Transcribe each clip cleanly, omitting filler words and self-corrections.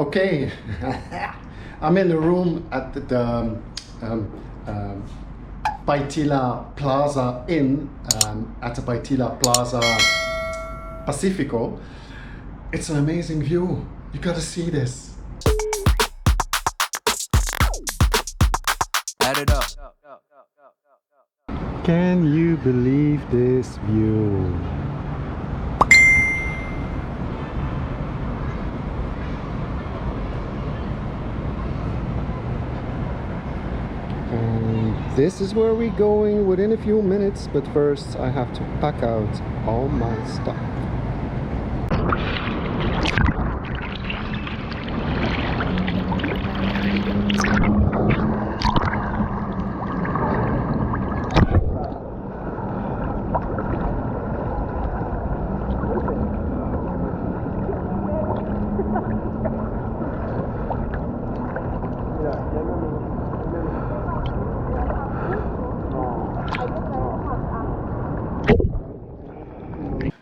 Okay, I'm in the room at um, um, Paitila Plaza Inn at the Paitila Plaza Pacifico. It's an amazing view. You gotta see this. Add it up. Can you believe this view? And this is where we're going within a few minutes, but first I have to pack out all my stuff.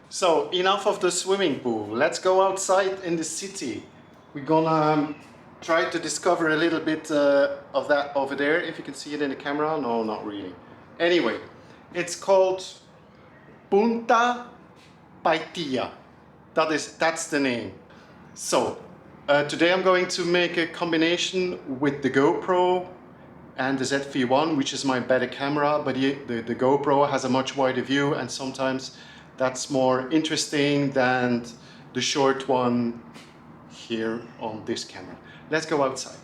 So enough of the swimming pool. Let's go outside in the city. We're gonna try to discover a little bit of that over there. If you can see it in the camera, no, not really. Anyway, it's called Punta Paitilla. That's the name. So today I'm going to make a combination with the GoPro and the ZV-1, which is my better camera, but the GoPro has a much wider view, and sometimes that's more interesting than the short one here on this camera. Let's go outside.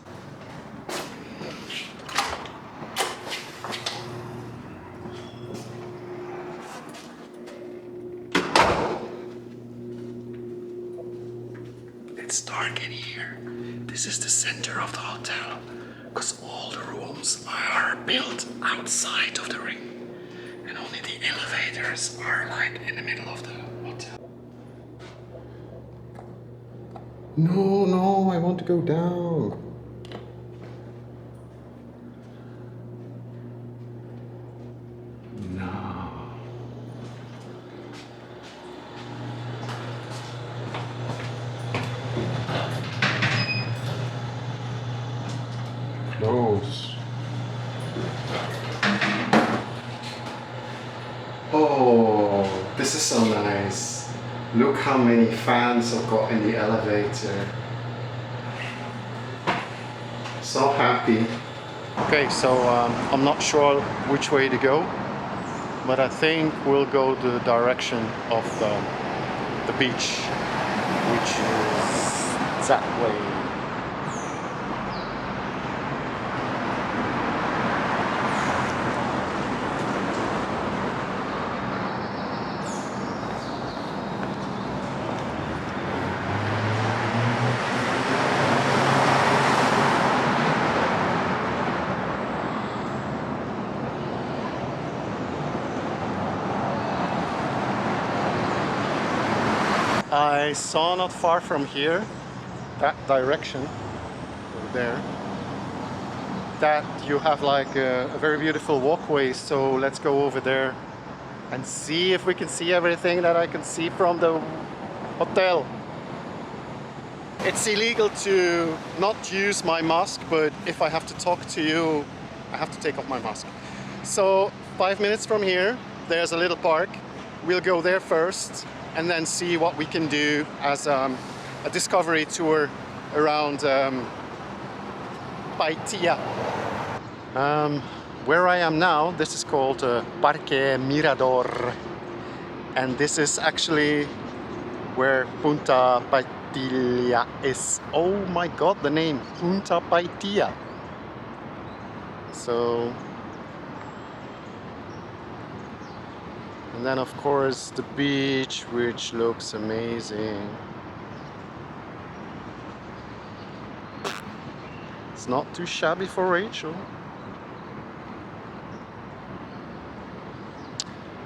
It's dark in here. This is the center of the hotel, because all the rooms are built outside of the ring, and only the elevators are like in the middle of the hotel. No, I want to go down. No. Close. Oh, this is so nice. Look how many fans I've got in the elevator. So happy. Okay, so I'm not sure which way to go, but I think we'll go the direction of the beach, which is that way. I saw not far from here, that direction over there, that you have like a very beautiful walkway. So let's go over there and see if we can see everything that I can see from the hotel. It's illegal to not use my mask, but if I have to talk to you, I have to take off my mask. So 5 minutes from here, there's a little park. We'll go there first and then see what we can do as a discovery tour around Paitilla. Where I am now, this is called Parque Mirador, and this is actually where Punta Paitilla is. Oh my god, the name, Punta Paitilla. So, and then of course the beach, which looks amazing. It's not too shabby for Rachel.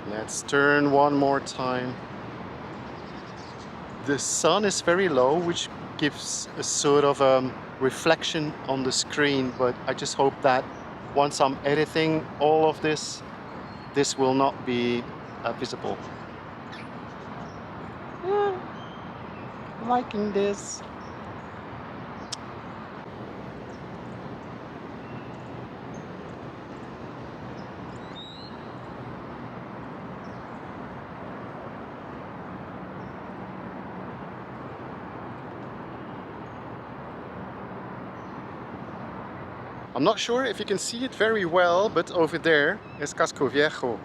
Let's turn one more time. The sun is very low, which gives a sort of reflection on the screen, but I just hope that once I'm editing all of this, this will not be visible. Yeah, liking this. I'm not sure if you can see it very well, but over there is Casco Viejo,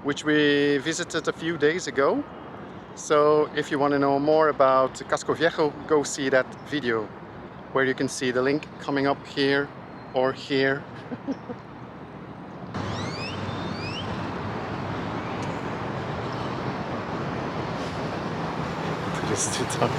which we visited a few days ago. So if you want to know more about Casco Viejo, go see that video where you can see the link coming up here or here. Put this to talk.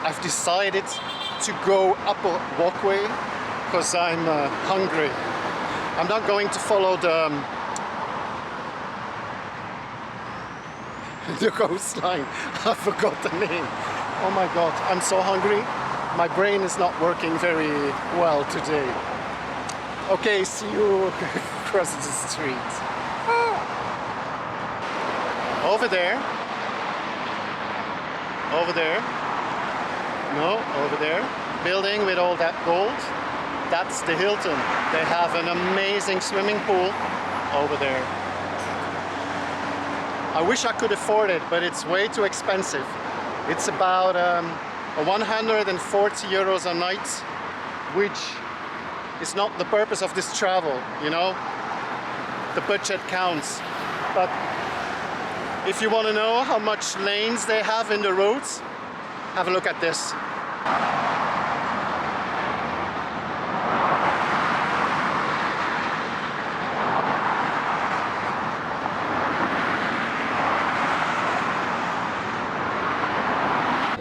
I've decided to go up a walkway because I'm hungry. I'm not going to follow the coastline. I forgot the name. Oh my god, I'm so hungry. My brain is not working very well today. Okay, see you across the street. Over there. Over there. No, over there. Building with all that gold. That's the Hilton. They have an amazing swimming pool over there. I wish I could afford it, but it's way too expensive. It's about 140 euros a night, which is not the purpose of this travel, you know? The budget counts. But if you want to know how much lanes they have in the roads, have a look at this.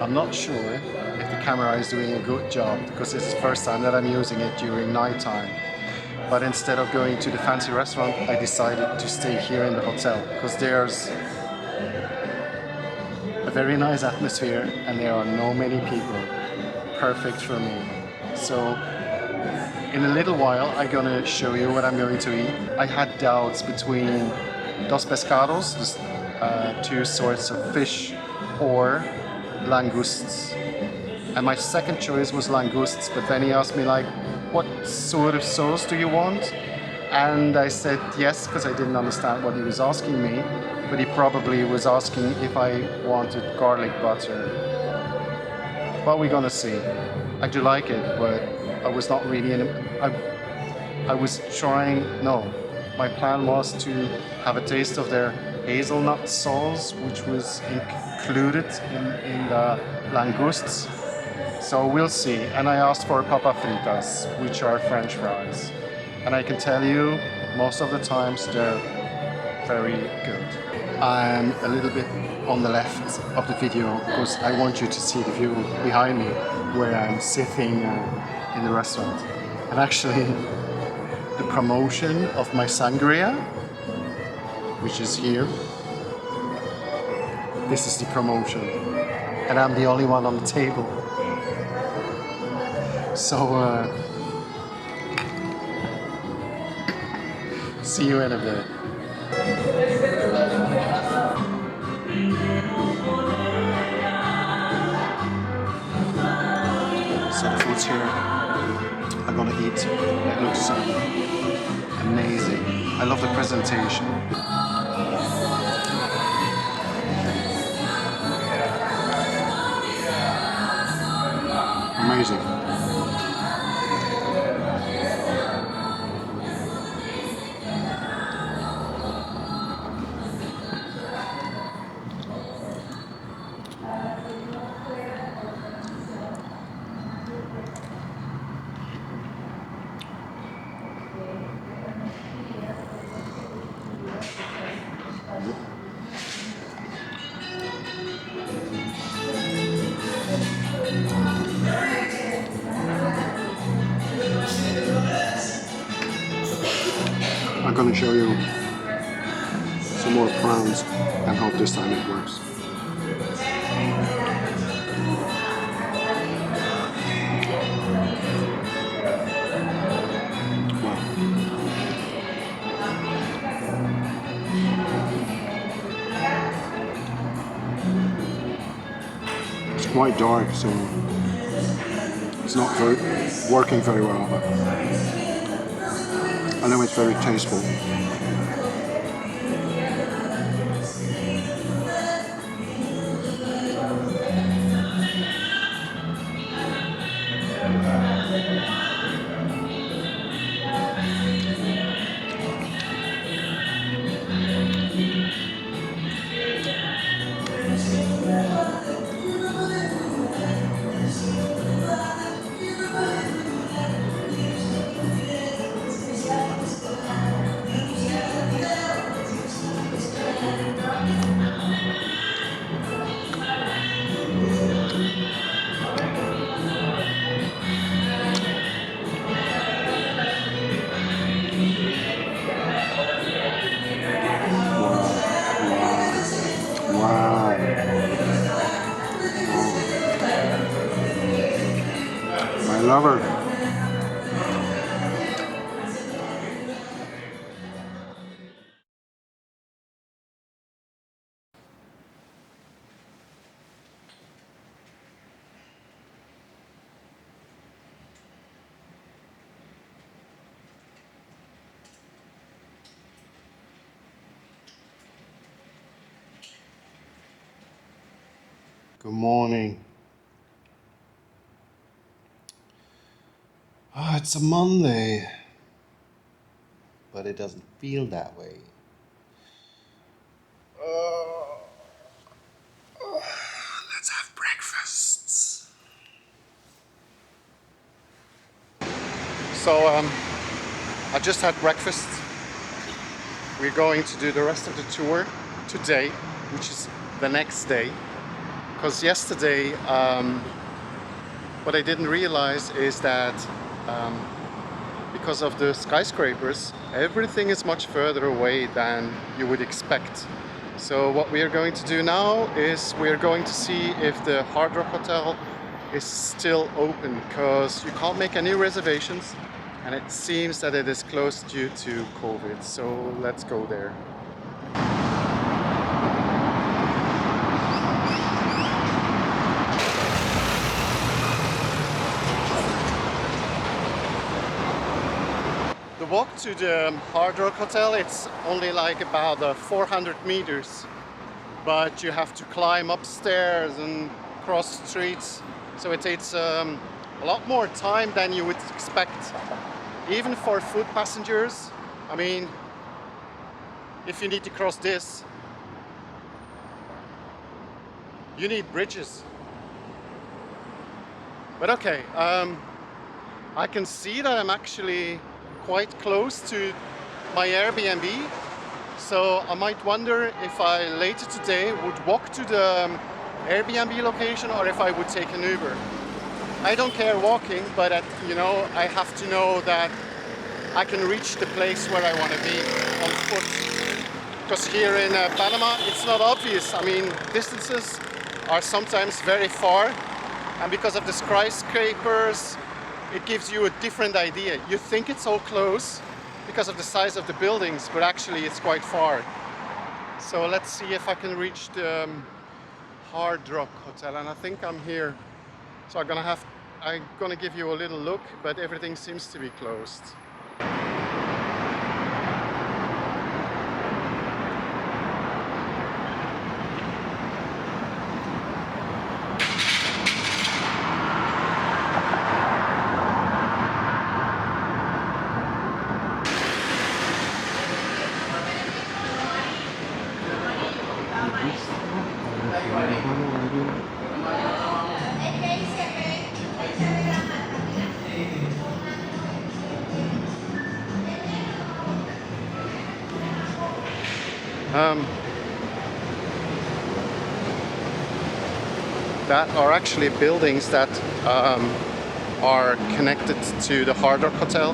I'm not sure if the camera is doing a good job because it's the first time that I'm using it during night time. But instead of going to the fancy restaurant, I decided to stay here in the hotel because there's a very nice atmosphere and there are no many people. Perfect for me. So in a little while I'm gonna show you what I'm going to eat. I had doubts between dos pescados, two sorts of fish, or langousts. And my second choice was langousts, but then he asked me like, what sort of sauce do you want? And I said yes, because I didn't understand what he was asking me, but he probably was asking if I wanted garlic butter. But we're gonna see. I do like it, but I was not really in I was trying, no, my plan was to have a taste of their hazelnut sauce, which was included in the langousts. So we'll see. And I asked for papa fritas, which are French fries. And I can tell you, most of the times they're very good. I'm a little bit on the left of the video because I want you to see the view behind me where I'm sitting in the restaurant. And actually, the promotion of my sangria, which is here, this is the promotion. And I'm the only one on the table. So, see you in a bit. So the food's here. I'm gonna eat. It looks amazing. I love the presentation. crazy. I'm going to show you some more prawns and hope this time it works. It's quite dark, so it's not working very well, but I know it's very tasteful. Wow. My lover. Good morning. It's a Monday, but it doesn't feel that way. Let's have breakfast. So, I just had breakfast. We're going to do the rest of the tour today, which is the next day. Because yesterday, what I didn't realize is that because of the skyscrapers, everything is much further away than you would expect. So what we are going to do now is we're going to see if the Hard Rock Hotel is still open, because you can't make any reservations and it seems that it is closed due to COVID. So let's go there. The walk to the Hard Rock Hotel, it's only like about 400 meters, but you have to climb upstairs and cross streets, so it takes a lot more time than you would expect, even for foot passengers. I mean, if you need to cross this, you need bridges. But okay, I can see that I'm actually quite close to my Airbnb, so I might wonder if I later today would walk to the Airbnb location or if I would take an Uber. I don't care walking, but I have to know that I can reach the place where I want to be on foot. Because here in Panama, it's not obvious. I mean, distances are sometimes very far, and because of the skyscrapers, it gives you a different idea. You think it's all close because of the size of the buildings, but actually it's quite far. So let's see if I can reach the Hard Rock Hotel, and I think I'm here. So I'm gonna give you a little look, but everything seems to be closed. That are actually buildings that are connected to the Hard Rock Hotel.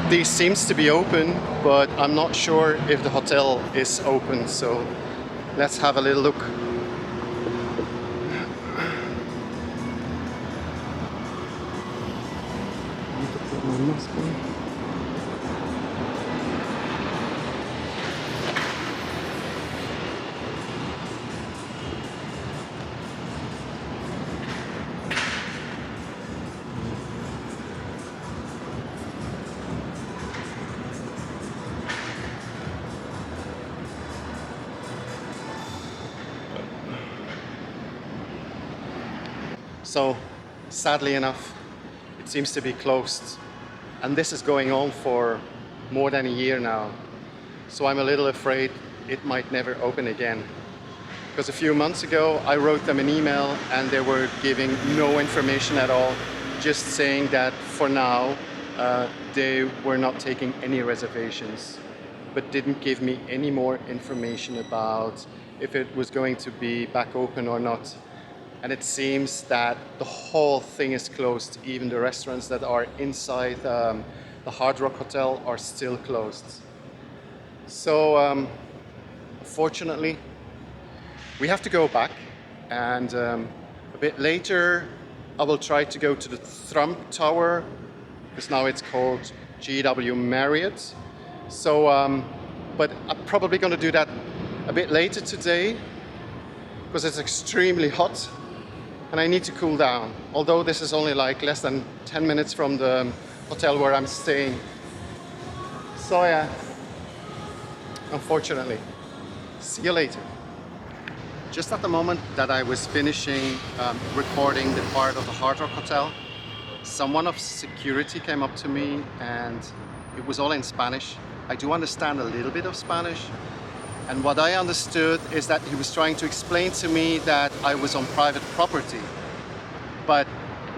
These seems to be open, but I'm not sure if the hotel is open, so let's have a little look. So, sadly enough, it seems to be closed. And this is going on for more than a year now. So I'm a little afraid it might never open again. Because a few months ago, I wrote them an email and they were giving no information at all, just saying that for now, they were not taking any reservations, but didn't give me any more information about if it was going to be back open or not. And it seems that the whole thing is closed. Even the restaurants that are inside the Hard Rock Hotel are still closed. So, fortunately, we have to go back. And a bit later, I will try to go to the Trump Tower, because now it's called JW Marriott. So, but I'm probably going to do that a bit later today, because it's extremely hot. And I need to cool down, although this is only like less than 10 minutes from the hotel where I'm staying. So yeah, unfortunately. See you later. Just at the moment that I was finishing recording the part of the Hard Rock Hotel, someone of security came up to me and it was all in Spanish. I do understand a little bit of Spanish. And what I understood is that he was trying to explain to me that I was on private property. But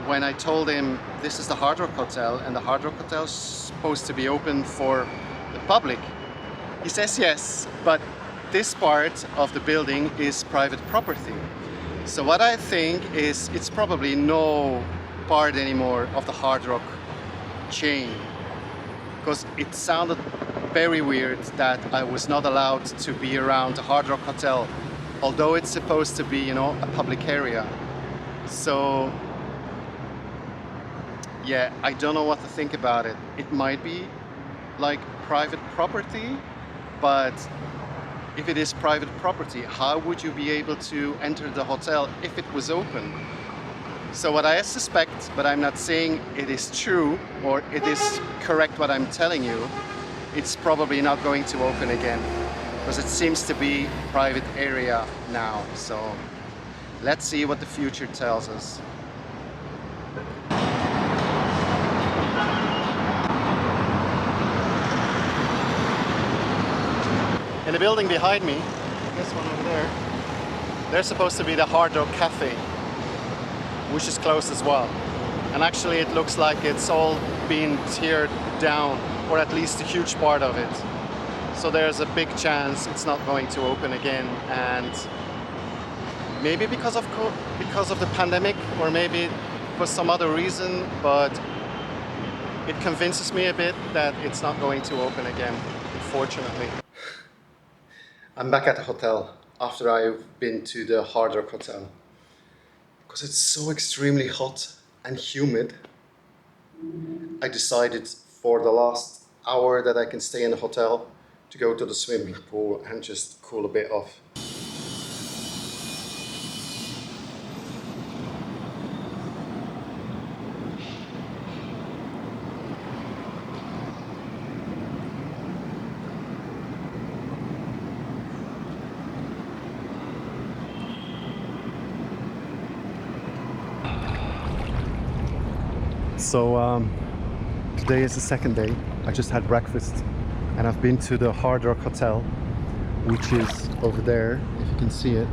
when I told him this is the Hard Rock Hotel and the Hard Rock Hotel is supposed to be open for the public, he says yes, but this part of the building is private property. So what I think is it's probably no part anymore of the Hard Rock chain, because it sounded very weird that I was not allowed to be around the Hard Rock Hotel, although it's supposed to be, you know, a public area. So yeah, I don't know what to think about it. It might be like private property, but if it is private property, how would you be able to enter the hotel if it was open? So what I suspect, but I'm not saying it is true or it is correct what I'm telling you, it's probably not going to open again, because it seems to be private area now. So let's see what the future tells us. In the building behind me, this one over there, there's supposed to be the Hard Rock Cafe, which is closed as well. And actually it looks like it's all been teared down, or at least a huge part of it. So there's a big chance it's not going to open again, and maybe because of the pandemic, or maybe for some other reason, but it convinces me a bit that it's not going to open again, unfortunately. I'm back at the hotel after I've been to the Hard Rock Hotel, because it's so extremely hot and humid. I decided for the last hour that I can stay in the hotel to go to the swimming pool and just cool a bit off. So today is the second day. I just had breakfast and I've been to the Hard Rock Hotel, which is over there, if you can see it.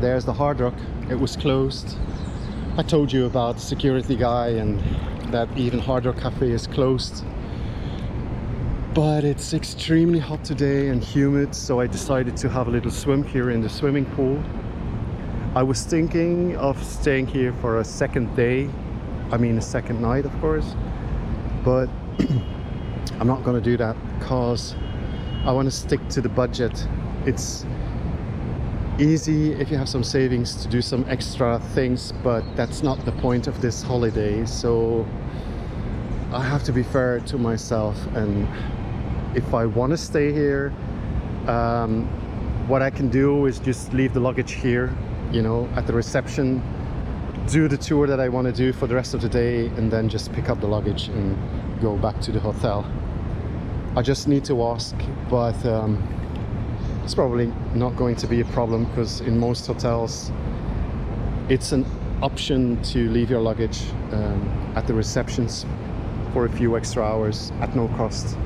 there's the Hard Rock. It was closed. I told you about the security guy and that even Hard Rock Cafe is closed. But it's extremely hot today and humid, so I decided to have a little swim here in the swimming pool. I was thinking of staying here for a second day, I mean a second night of course, but I'm not gonna do that because I want to stick to the budget. It's easy if you have some savings to do some extra things, but that's not the point of this holiday, so I have to be fair to myself. And if I want to stay here, what I can do is just leave the luggage here, you know, at the reception, do the tour that I want to do for the rest of the day, and then just pick up the luggage and go back to the hotel. I just need to ask, but it's probably not going to be a problem because in most hotels it's an option to leave your luggage at the receptions for a few extra hours at no cost.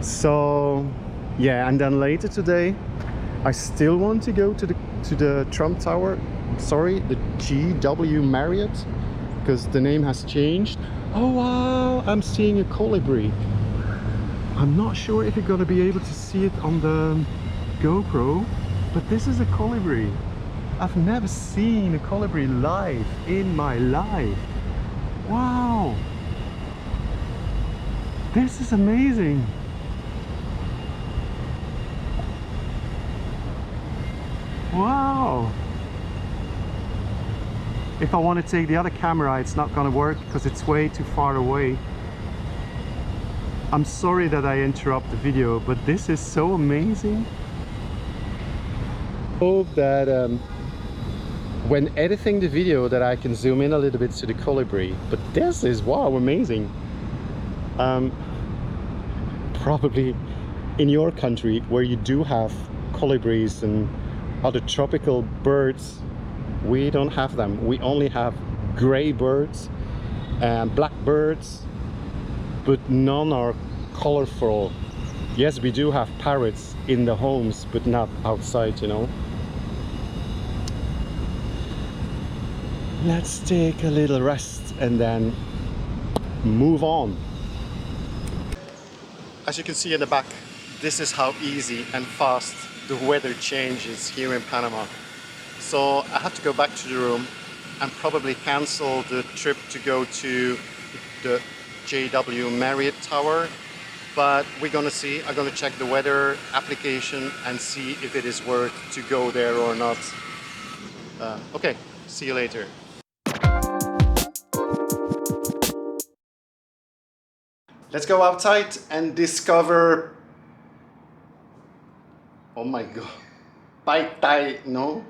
So yeah, and then later today I still want to go to the Trump Tower, sorry, the GW Marriott, because the name has changed. Oh wow, I'm seeing a colibri. I'm not sure if you're gonna be able to see it on the GoPro, but this is a colibri. I've never seen a colibri live in my life. Wow, this is amazing. Wow. If I want to take the other camera, it's not gonna work because it's way too far away. I'm sorry that I interrupt the video, but this is so amazing. Hope that when editing the video that I can zoom in a little bit to the colibri, but this is, wow, amazing. Probably in your country where you do have colibris and other tropical birds, we don't have them. We only have gray birds and black birds, but none are colorful. Yes, we do have parrots in the homes, but not outside, you know. Let's take a little rest and then move on. As you can see in the back, this is how easy and fast the weather changes here in Panama. So I have to go back to the room and probably cancel the trip to go to the JW Marriott Tower, but we're gonna see. I'm gonna check the weather application and see if it is worth to go there or not. Okay, see you later. Let's go outside and discover, oh my god, Pai Tai, no?